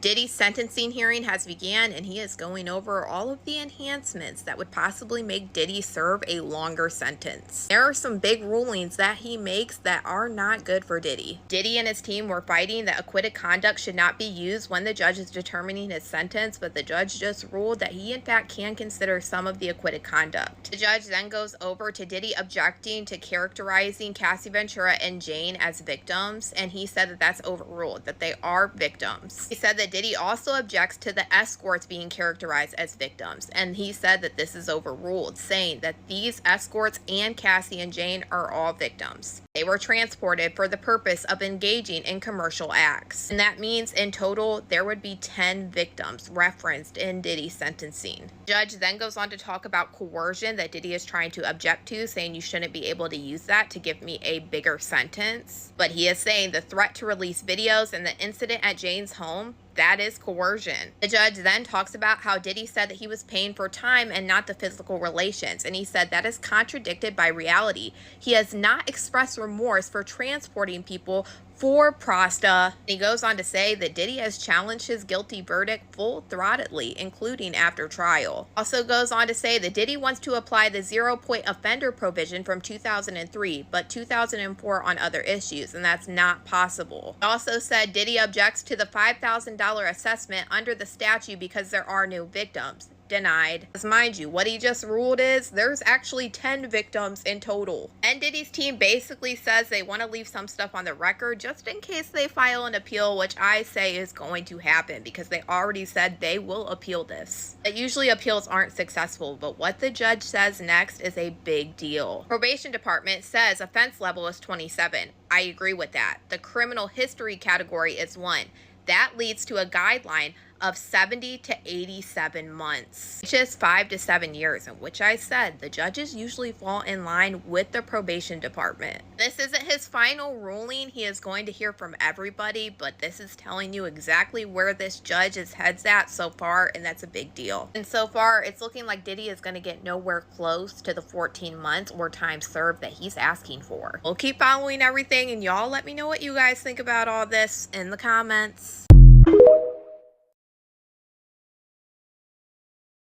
Diddy's sentencing hearing has begun, and he is going over all of the enhancements that would possibly make Diddy serve a longer sentence. There are some big rulings that he makes that are not good for Diddy. Diddy and his team were fighting that acquitted conduct should not be used when the judge is determining his sentence, but the judge just ruled that he in fact can consider some of the acquitted conduct. The judge then goes over to Diddy objecting to characterizing Cassie Ventura and Jane as victims, and he said that that's overruled, that they are victims. He said that Diddy also objects to the escorts being characterized as victims, and he said that this is overruled, saying that these escorts and Cassie and Jane are all victims. They were transported for the purpose of engaging in commercial acts, and that means in total there would be 10 victims referenced in Diddy's sentencing. The judge then goes on to talk about coercion that Diddy is trying to object to, saying you shouldn't be able to use that to give me a bigger sentence. But he is saying the threat to release videos and the incident at Jane's home, that is coercion. The judge then talks about how Diddy said that he was paying for time and not the physical relations, and he said that is contradicted by reality. He has not expressed remorse for transporting people for Prosta. He goes on to say that Diddy has challenged his guilty verdict full-throttedly, including after trial. Also goes on to say that Diddy wants to apply the 0-point offender provision from 2003, but 2004 on other issues, and that's not possible. He also said Diddy objects to the $5,000 assessment under the statute because there are no victims. Denied. As mind you, what he just ruled is there's actually 10 victims in total. And Diddy's team basically says they want to leave some stuff on the record just in case they file an appeal, which I say is going to happen because they already said they will appeal this. That usually appeals aren't successful, but what the judge says next is a big deal. Probation department says offense level is 27. I agree with that. The criminal history category is 1. That leads to a guideline of 70 to 87 months, which is 5 to 7 years, in which I said the judges usually fall in line with the probation department. This isn't his final ruling. He is going to hear from everybody, but this is telling you exactly where this judge's head's at so far, and that's a big deal. And so far, it's looking like Diddy is going to get nowhere close to the 14 months or time served that he's asking for. We'll keep following everything, and y'all let me know what you guys think about all this in the comments.